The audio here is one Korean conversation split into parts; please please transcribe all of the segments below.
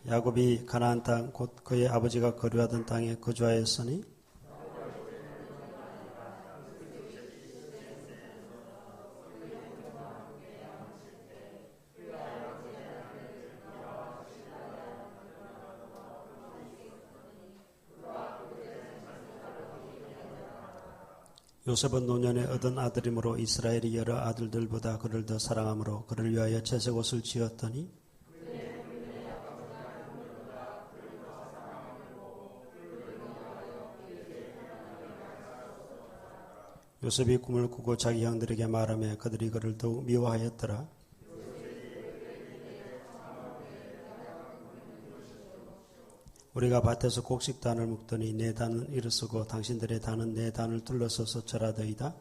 야곱이 가나안 땅 곧 그의 아버지가 거류하던 땅에 거주하였으니 요셉은 노년에 얻은 아들이므로 이스라엘이 여러 아들들보다 그를 더 사랑하므로 그를 위하여 채색 옷을 지었더니 요셉이 꿈을 꾸고 자기 형들에게 말하며 그들이 그를 더욱 미워하였더라. 우리가 밭에서 곡식단을 묶더니 내 단은 일어서고 당신들의 단은 내 단을 둘러서서 절하더이다.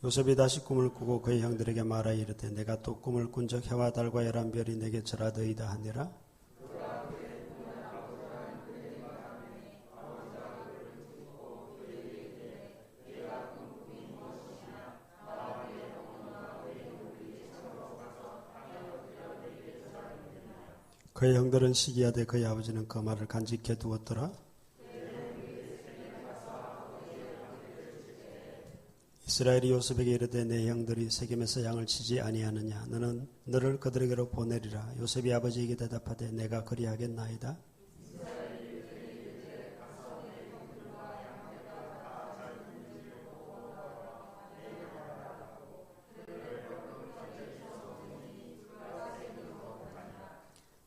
요셉이 다시 꿈을 꾸고 그의 형들에게 말하여 이르되 내가 또 꿈을 꾼적 해와 달과 열한 별이 내게 절하더이다 하니라. 그의 형들은 시기하되 그의 아버지는 그 말을 간직해 두었더라. 이스라엘이 요셉에게 이르되 내 형들이 세겜에서 양을 치지 아니하느냐 너는 너를 그들에게로 보내리라. 요셉이 아버지에게 대답하되 내가 그리하겠나이다.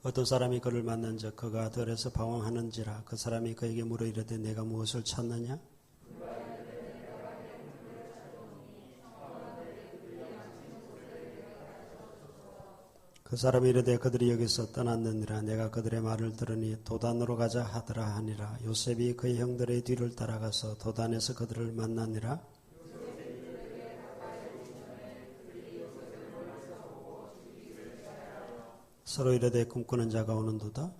어떤 사람이 그를 만난즉 그가 들에서 방황하는지라. 그 사람이 그에게 물어 이르되 내가 무엇을 찾느냐. 그 사람이 이르되 그들이 여기서 떠났느니라. 내가 그들의 말을 들으니 도단으로 가자 하더라 하니라. 요셉이 그의 형들의 뒤를 따라가서 도단에서 그들을 만나니라. 서로 이르되 꿈꾸는 자가 오는도다.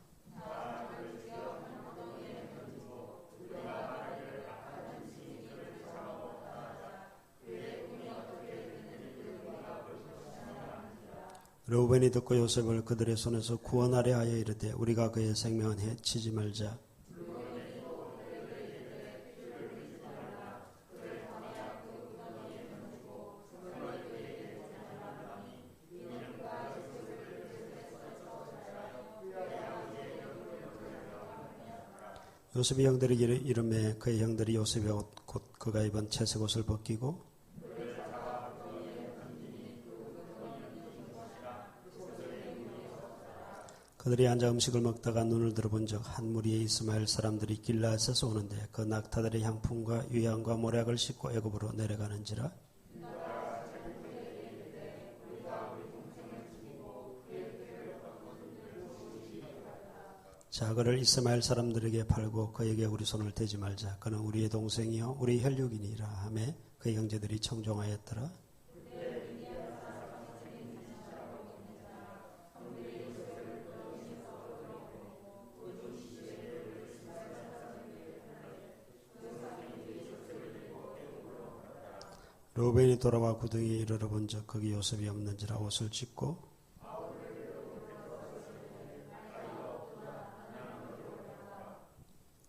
르우벤이 듣고 요셉을 그들의 손에서 구원하려 하여 이르되 우리가 그의 생명은 해치지 말자. 요셉이 형들에게 이르매 그의 형들이 요셉의 옷 곧 그가 입은 채색 옷을 벗기고 그들이 앉아 음식을 먹다가 눈을 들어본즉 한 무리의 이스마엘 사람들이 길라앗에서 오는데 그 낙타들의 향품과 유향과 모략을 싣고 애굽으로 내려가는지라. 자 그를 이스마엘 사람들에게 팔고 그에게 우리 손을 대지 말자. 그는 우리의 동생이요 우리 혈육이니라 하매 그의 형제들이 청종하였더라. 르우벤이 돌아와 구덩이에 이르러 본즉 거기 요셉이 없는지라 옷을 찢고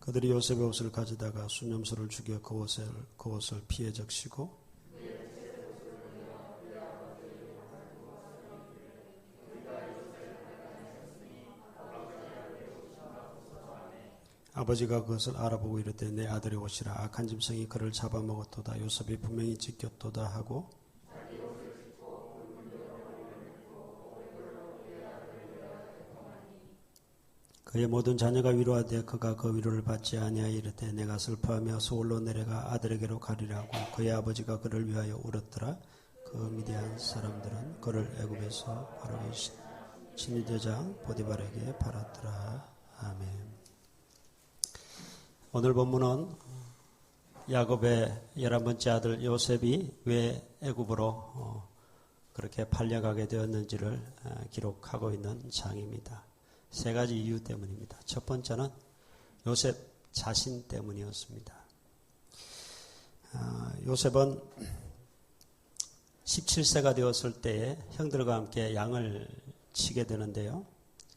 그들이 요셉의 옷을 가져다가 수념소를 죽여 그 옷을 피에 적시고 아버지가 그것을 알아보고 이르되 내 아들의 옷이라. 악한 짐승이 그를 잡아먹었도다. 요셉이 분명히 찢겼도다 하고 그의 모든 자녀가 위로하되 그가 그 위로를 받지 아니하여 이르되 내가 슬퍼하며 서울로 내려가 아들에게로 가리라고 그의 아버지가 그를 위하여 울었더라. 그 미디안 사람들은 그를 애굽에서 바로의 친위대장 보디발에게 팔았더라. 아멘. 오늘 본문은 야곱의 11번째 아들 요셉이 왜 애굽으로 그렇게 팔려가게 되었는지를 기록하고 있는 장입니다. 세 가지 이유 때문입니다. 첫 번째는 요셉 자신 때문이었습니다. 요셉은 17세가 되었을 때에 형들과 함께 양을 치게 되는데요.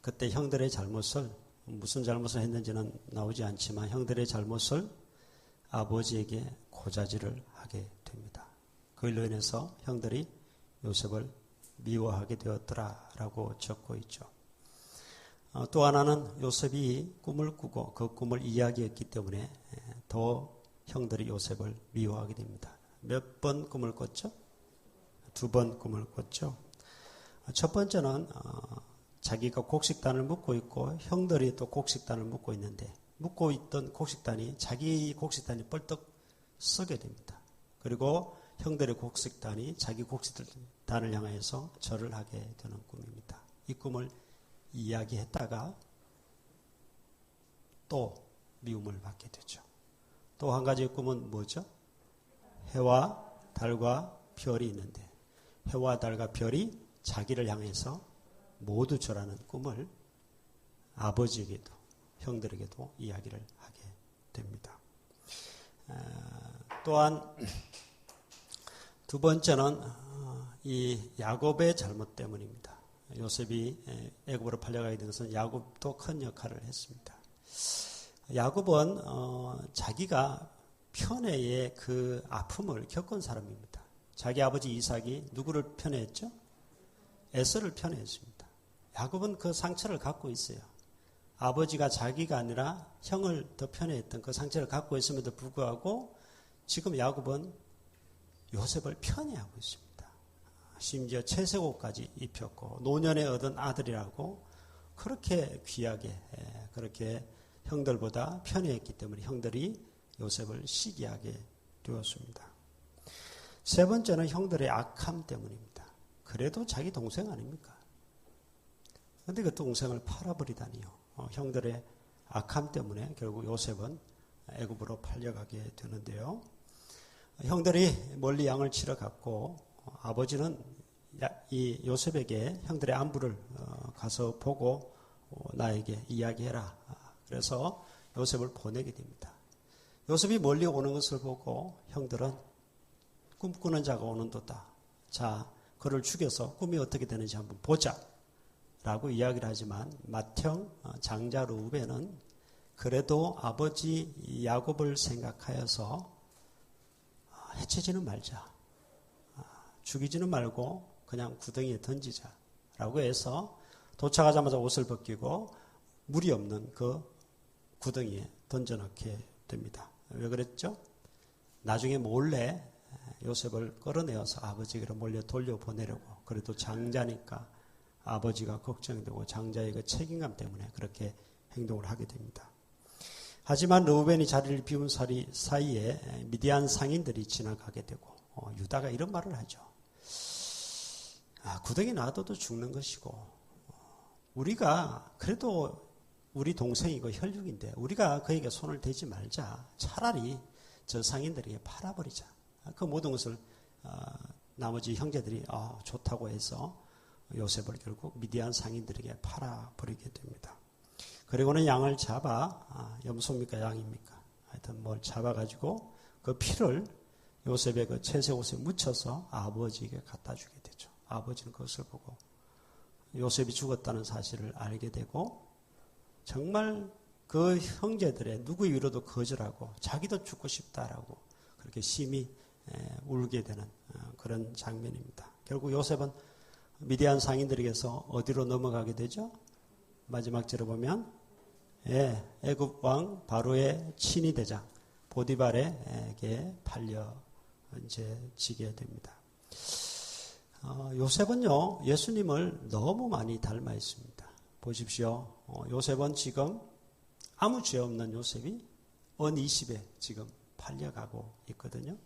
그때 형들의 잘못을, 무슨 잘못을 했는지는 나오지 않지만 형들의 잘못을 아버지에게 고자질을 하게 됩니다. 그일로 인해서 형들이 요셉을 미워하게 되었더라라고 적고 있죠. 또 하나는 요셉이 꿈을 꾸고 그 꿈을 이야기했기 때문에 더 형들이 요셉을 미워하게 됩니다. 몇 번 꿈을 꿨죠? 2번 꿈을 꿨죠. 첫 번째는 자기가 곡식단을 묶고 있고 형들이 또 곡식단을 묶고 있는데 묶고 있던 곡식단이 자기 곡식단이 뻘떡 서게 됩니다. 그리고 형들의 곡식단이 자기 곡식단을 향해서 절을 하게 되는 꿈입니다. 이 꿈을 이야기했다가 또 미움을 받게 되죠. 또 한 가지의 꿈은 뭐죠? 해와 달과 별이 있는데 해와 달과 별이 자기를 향해서 모두 절하는 꿈을 아버지에게도 형들에게도 이야기를 하게 됩니다. 또한 두 번째는 이 야곱의 잘못 때문입니다. 요셉이 애굽으로 팔려가게 된 것은 야곱도 큰 역할을 했습니다. 야곱은 자기가 편애의 그 아픔을 겪은 사람입니다. 자기 아버지 이삭이 누구를 편애했죠? 에서를 편애했습니다. 야곱은 그 상처를 갖고 있어요. 아버지가 자기가 아니라 형을 더 편애했던 그 상처를 갖고 있음에도 불구하고 지금 야곱은 요셉을 편애하고 있습니다. 심지어 채색옷까지 입혔고 노년에 얻은 아들이라고 그렇게 귀하게 그렇게 형들보다 편애했기 때문에 형들이 요셉을 시기하게 되었습니다. 세 번째는 형들의 악함 때문입니다. 그래도 자기 동생 아닙니까? 그런데 그 동생을 팔아버리다니요. 형들의 악함 때문에 결국 요셉은 애굽으로 팔려가게 되는데요. 형들이 멀리 양을 치러 갔고 아버지는 이 요셉에게 형들의 안부를 가서 보고 나에게 이야기해라. 그래서 요셉을 보내게 됩니다. 요셉이 멀리 오는 것을 보고 형들은 꿈꾸는 자가 오는도다. 자, 그를 죽여서 꿈이 어떻게 되는지 한번 보자. 라고 이야기를 하지만 맏형 장자 르우벤은 그래도 아버지 야곱을 생각하여서 해치지는 말자. 죽이지는 말고 그냥 구덩이에 던지자. 라고 해서 도착하자마자 옷을 벗기고 물이 없는 그 구덩이에 던져넣게 됩니다. 왜 그랬죠? 나중에 몰래 요셉을 끌어내어서 아버지에게로 몰려 돌려보내려고. 그래도 장자니까 아버지가 걱정되고 장자의 그 책임감 때문에 그렇게 행동을 하게 됩니다. 하지만 르우벤이 자리를 비운 사이에 미디안 상인들이 지나가게 되고 유다가 이런 말을 하죠. 구덩이 놔둬도 죽는 것이고 우리가 그래도 우리 동생이고 혈육인데 우리가 그에게 손을 대지 말자. 차라리 저 상인들에게 팔아버리자. 그 모든 것을 나머지 형제들이 좋다고 해서 요셉을 결국 미디안 상인들에게 팔아버리게 됩니다. 그리고는 양을 잡아 염소입니까 양입니까? 하여튼 뭘 잡아가지고 그 피를 요셉의 그 채색옷에 묻혀서 아버지에게 갖다 주게 되죠. 아버지는 그것을 보고 요셉이 죽었다는 사실을 알게 되고 정말 그 형제들의 누구의 위로도 거절하고 자기도 죽고 싶다라고 그렇게 심히 울게 되는 그런 장면입니다. 결국 요셉은 미디안 상인들에게서 어디로 넘어가게 되죠? 마지막 절에 보면 애굽 왕 바로의 친위 대장 보디발에게 팔려 이제 지게 됩니다. 요셉은요 예수님을 너무 많이 닮아 있습니다. 보십시오. 요셉은 지금 아무 죄 없는 요셉이 언 20에 지금 팔려가고 있거든요.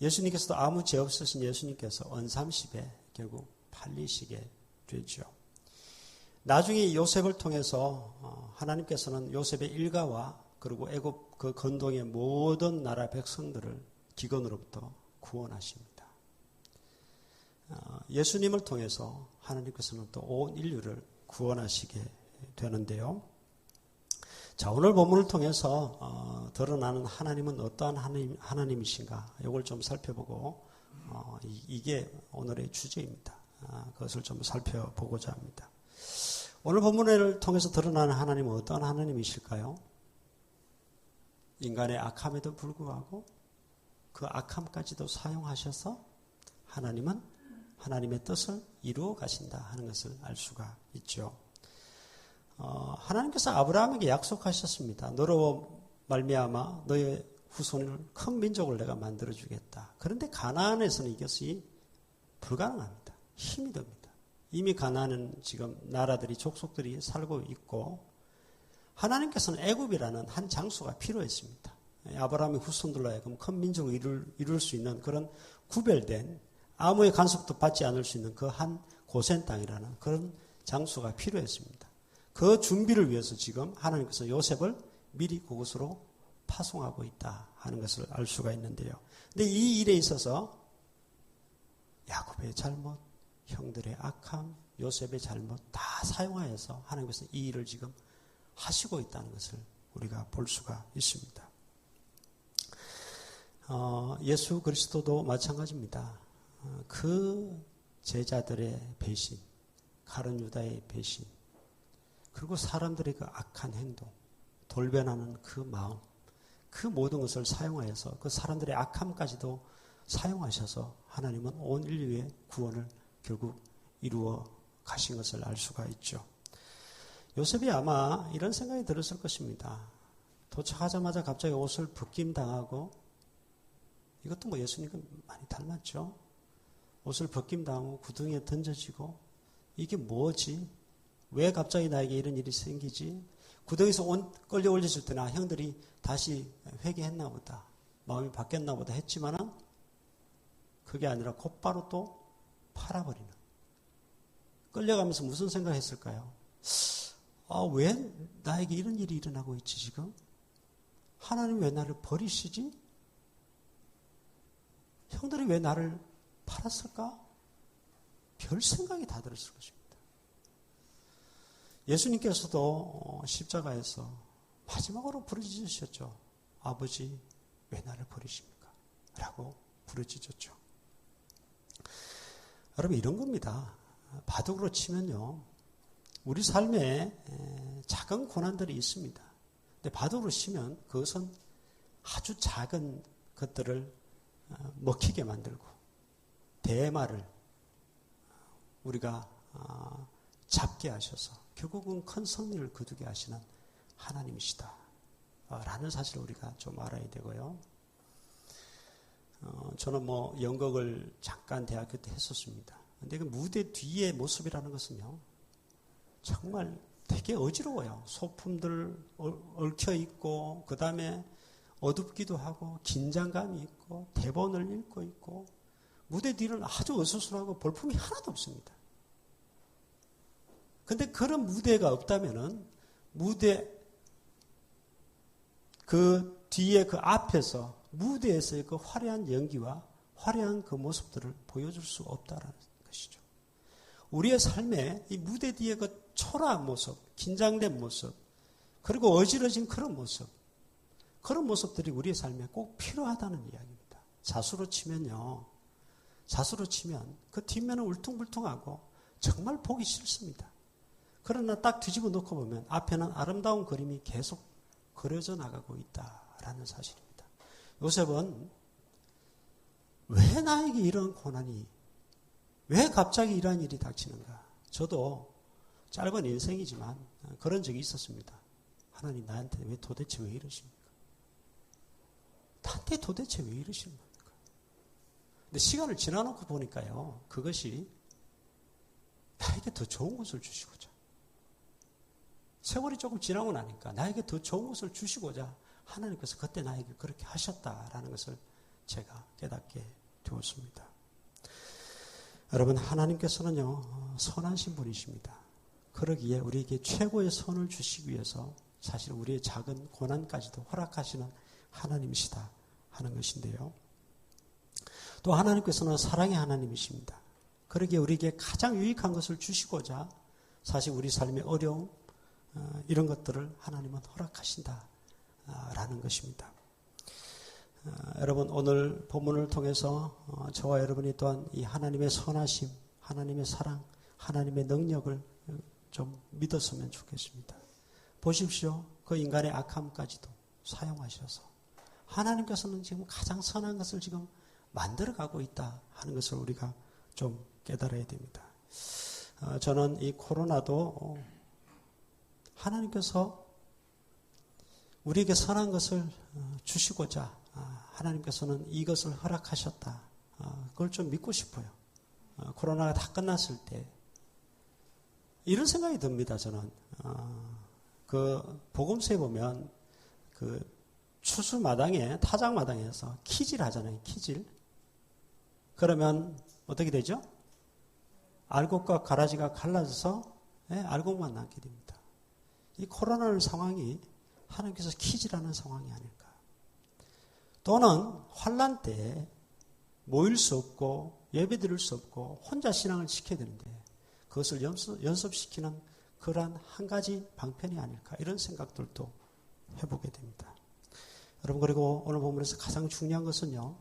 예수님께서도 아무 죄 없으신 예수님께서 언 30에 결국 팔리시게 되죠. 나중에 요셉을 통해서 하나님께서는 요셉의 일가와 그리고 애굽 그 건동의 모든 나라 백성들을 기근으로부터 구원하십니다. 예수님을 통해서 하나님께서는 또 온 인류를 구원하시게 되는데요. 자, 오늘 본문을 통해서 드러나는 하나님은 어떠한 하나님이신가 이걸 좀 살펴보고 이게 오늘의 주제입니다. 그것을 좀 살펴보고자 합니다. 오늘 본문을 통해서 드러나는 하나님은 어떠한 하나님이실까요? 인간의 악함에도 불구하고 그 악함까지도 사용하셔서 하나님은 하나님의 뜻을 이루어 가신다 하는 것을 알 수가 있죠. 하나님께서 아브라함에게 약속하셨습니다. 너로 말미암아 너의 후손을 큰 민족을 내가 만들어주겠다. 그런데 가나안에서는 이것이 불가능합니다. 힘이 듭니다. 이미 가나안은 지금 나라들이 족속들이 살고 있고 하나님께서는 애굽이라는 한 장소가 필요했습니다. 아브라함의 후손들로 하여금 큰 민족을 이룰 수 있는 그런 구별된 아무의 간섭도 받지 않을 수 있는 그 한 고센 땅이라는 그런 장소가 필요했습니다. 그 준비를 위해서 지금 하나님께서 요셉을 미리 그곳으로 파송하고 있다 하는 것을 알 수가 있는데요. 근데 이 일에 있어서 야곱의 잘못, 형들의 악함, 요셉의 잘못 다 사용하여서 하나님께서 이 일을 지금 하시고 있다는 것을 우리가 볼 수가 있습니다. 예수 그리스도도 마찬가지입니다. 그 제자들의 배신, 가룟 유다의 배신, 그리고 사람들의 그 악한 행동, 돌변하는 그 마음, 그 모든 것을 사용하여서 그 사람들의 악함까지도 사용하셔서 하나님은 온 인류의 구원을 결국 이루어 가신 것을 알 수가 있죠. 요셉이 아마 이런 생각이 들었을 것입니다. 도착하자마자 갑자기 옷을 벗김당하고, 이것도 뭐 예수님과 많이 닮았죠. 옷을 벗김당하고 구덩이에 던져지고, 이게 뭐지? 왜 갑자기 나에게 이런 일이 생기지? 구덩이에서 끌려 올렸을 때나 형들이 다시 회개했나 보다, 마음이 바뀌었나 보다 했지만은 그게 아니라 곧바로 또 팔아버리는, 끌려가면서 무슨 생각했을까요? 왜 나에게 이런 일이 일어나고 있지 지금? 하나님 왜 나를 버리시지? 형들이 왜 나를 팔았을까? 별 생각이 다 들었을 것입니다. 예수님께서도 십자가에서 마지막으로 부르짖으셨죠. 아버지 왜 나를 버리십니까? 라고 부르짖었죠. 여러분 이런 겁니다. 바둑으로 치면요, 우리 삶에 작은 고난들이 있습니다. 근데 바둑으로 치면 그것은 아주 작은 것들을 먹히게 만들고 대마를 우리가 잡게 하셔서 결국은 큰 승리를 거두게 하시는 하나님이시다 라는 사실을 우리가 좀 알아야 되고요. 저는 연극을 잠깐 대학교 때 했었습니다. 근데 그 무대 뒤의 모습이라는 것은요, 정말 되게 어지러워요. 소품들 얽혀 있고, 그 다음에 어둡기도 하고, 긴장감이 있고, 대본을 읽고 있고, 무대 뒤는 아주 어수선하고 볼품이 하나도 없습니다. 근데 그런 무대가 없다면은, 무대 그 뒤에 그 앞에서, 무대에서의 그 화려한 연기와 화려한 그 모습들을 보여줄 수 없다라는 것이죠. 우리의 삶에 이 무대 뒤에 그 초라한 모습, 긴장된 모습, 그리고 어지러진 그런 모습, 그런 모습들이 우리의 삶에 꼭 필요하다는 이야기입니다. 자수로 치면요, 자수로 치면 그 뒷면은 울퉁불퉁하고 정말 보기 싫습니다. 그러나 딱 뒤집어 놓고 보면 앞에는 아름다운 그림이 계속 그려져 나가고 있다라는 사실입니다. 요셉은 왜 나에게 이런 고난이, 왜 갑자기 이러한 일이 닥치는가? 저도 짧은 인생이지만 그런 적이 있었습니다. 하나님 나한테 도대체 왜 이러십니까? 나한테 도대체 왜 이러시는 겁니까? 근데 시간을 지나놓고 보니까요, 그것이 나에게 더 좋은 것을 주시고자, 세월이 조금 지나고 나니까 나에게 더 좋은 것을 주시고자 하나님께서 그때 나에게 그렇게 하셨다라는 것을 제가 깨닫게 되었습니다. 여러분, 하나님께서는요, 선하신 분이십니다. 그러기에 우리에게 최고의 선을 주시기 위해서 사실 우리의 작은 고난까지도 허락하시는 하나님이시다 하는 것인데요. 또 하나님께서는 사랑의 하나님이십니다. 그러기에 우리에게 가장 유익한 것을 주시고자 사실 우리 삶의 어려움, 이런 것들을 하나님은 허락하신다라는 것입니다. 여러분 오늘 본문을 통해서 저와 여러분이 또한 이 하나님의 선하심, 하나님의 사랑, 하나님의 능력을 좀 믿었으면 좋겠습니다. 보십시오. 그 인간의 악함까지도 사용하셔서 하나님께서는 지금 가장 선한 것을 지금 만들어가고 있다 하는 것을 우리가 좀 깨달아야 됩니다. 저는 이 코로나도 하나님께서 우리에게 선한 것을 주시고자 하나님께서는 이것을 허락하셨다. 그걸 좀 믿고 싶어요. 코로나가 다 끝났을 때 이런 생각이 듭니다. 저는 그 복음서에 보면 그 추수마당에 타작마당에서 키질 하잖아요. 키질. 그러면 어떻게 되죠? 알곡과 가라지가 갈라져서 알곡만 남게 됩니다. 이 코로나 상황이 하나님께서 키질하는 상황이 아닐까. 또는 환난 때 모일 수 없고 예배 드릴 수 없고 혼자 신앙을 지켜야 되는데 그것을 연습시키는 그러한 한 가지 방편이 아닐까 이런 생각들도 해보게 됩니다. 여러분 그리고 오늘 본문에서 가장 중요한 것은요.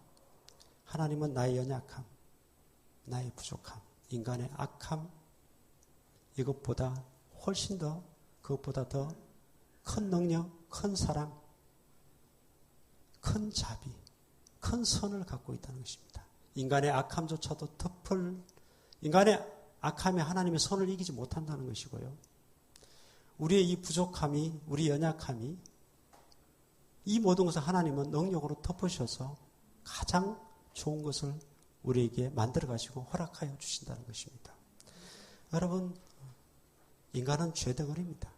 하나님은 나의 연약함, 나의 부족함, 인간의 악함 이것보다 훨씬 더 그것보다 더 큰 능력, 큰 사랑, 큰 자비, 큰 선을 갖고 있다는 것입니다. 인간의 악함조차도 인간의 악함에 하나님의 선을 이기지 못한다는 것이고요. 우리의 이 부족함이, 우리 연약함이 이 모든 것을 하나님은 능력으로 덮으셔서 가장 좋은 것을 우리에게 만들어 가시고 허락하여 주신다는 것입니다. 여러분, 인간은 죄덩어리입니다.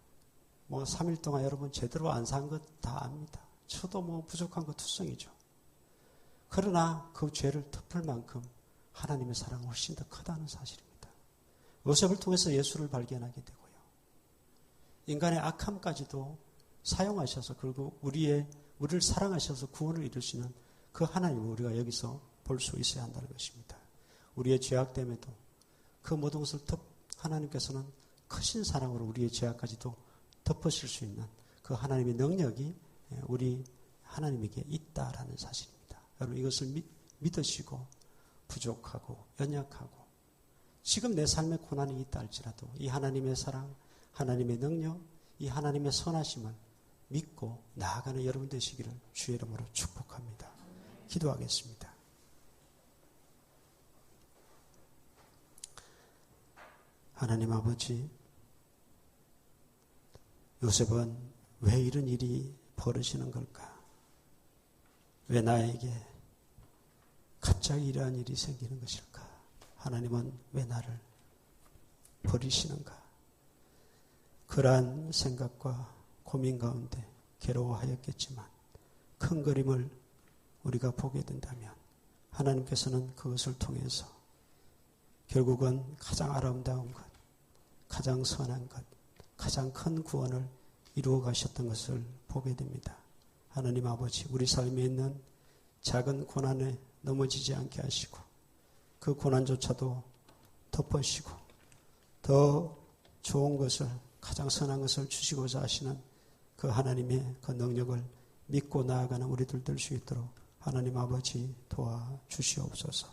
3일 동안 여러분 제대로 안 산 것 다 압니다. 저도 부족한 것 투성이죠. 그러나 그 죄를 덮을 만큼 하나님의 사랑은 훨씬 더 크다는 사실입니다. 요셉을 통해서 예수를 발견하게 되고요. 인간의 악함까지도 사용하셔서 그리고 우리를 사랑하셔서 구원을 이루시는 그 하나님을 우리가 여기서 볼 수 있어야 한다는 것입니다. 우리의 죄악됨에도 그 모든 것을 하나님께서는 크신 사랑으로 우리의 죄악까지도 덮으실 수 있는 그 하나님의 능력이 우리 하나님에게 있다라는 사실입니다. 여러분 이것을 믿으시고 부족하고 연약하고 지금 내 삶에 고난이 있다 할지라도 이 하나님의 사랑, 하나님의 능력, 이 하나님의 선하심을 믿고 나아가는 여러분 되시기를 주의 이름으로 축복합니다. 기도하겠습니다. 하나님 아버지, 요셉은 왜 이런 일이 벌어지는 걸까? 왜 나에게 갑자기 이러한 일이 생기는 것일까? 하나님은 왜 나를 버리시는가? 그러한 생각과 고민 가운데 괴로워하였겠지만 큰 그림을 우리가 보게 된다면 하나님께서는 그것을 통해서 결국은 가장 아름다운 것, 가장 선한 것, 가장 큰 구원을 이루어 가셨던 것을 보게 됩니다. 하나님 아버지, 우리 삶에 있는 작은 고난에 넘어지지 않게 하시고 그 고난조차도 덮으시고 더 좋은 것을, 가장 선한 것을 주시고자 하시는 그 하나님의 그 능력을 믿고 나아가는 우리들 될 수 있도록 하나님 아버지 도와주시옵소서.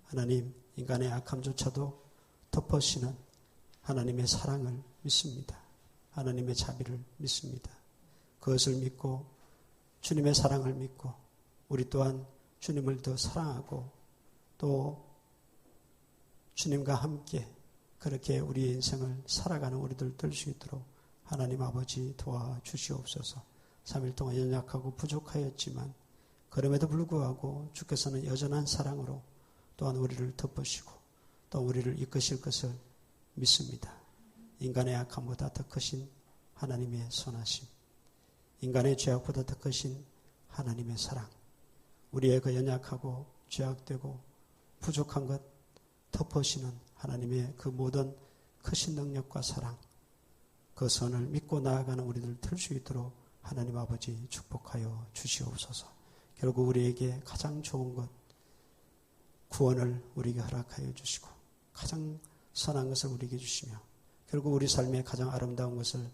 하나님, 인간의 악함조차도 덮으시는 하나님의 사랑을 믿습니다. 하나님의 자비를 믿습니다. 그것을 믿고 주님의 사랑을 믿고 우리 또한 주님을 더 사랑하고 또 주님과 함께 그렇게 우리의 인생을 살아가는 우리들 될 수 있도록 하나님 아버지 도와주시옵소서. 3일 동안 연약하고 부족하였지만 그럼에도 불구하고 주께서는 여전한 사랑으로 또한 우리를 덮으시고 또 우리를 이끄실 것을 믿습니다. 인간의 악함보다 더 크신 하나님의 선하심, 인간의 죄악보다 더 크신 하나님의 사랑, 우리의 그 연약하고 죄악되고 부족한 것 덮으시는 하나님의 그 모든 크신 능력과 사랑, 그 선을 믿고 나아가는 우리들 될 수 있도록 하나님 아버지 축복하여 주시옵소서. 결국 우리에게 가장 좋은 것, 구원을 우리에게 허락하여 주시고 가장 선한 것을 우리에게 주시며 결국 우리 삶의 가장 아름다운 것을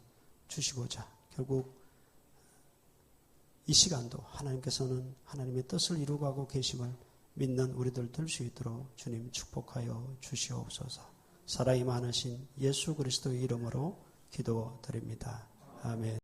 주시고자 결국 이 시간도 하나님께서는 하나님의 뜻을 이루어가고 계심을 믿는 우리들 될 수 있도록 주님 축복하여 주시옵소서. 사랑이 많으신 예수 그리스도의 이름으로 기도드립니다. 아멘.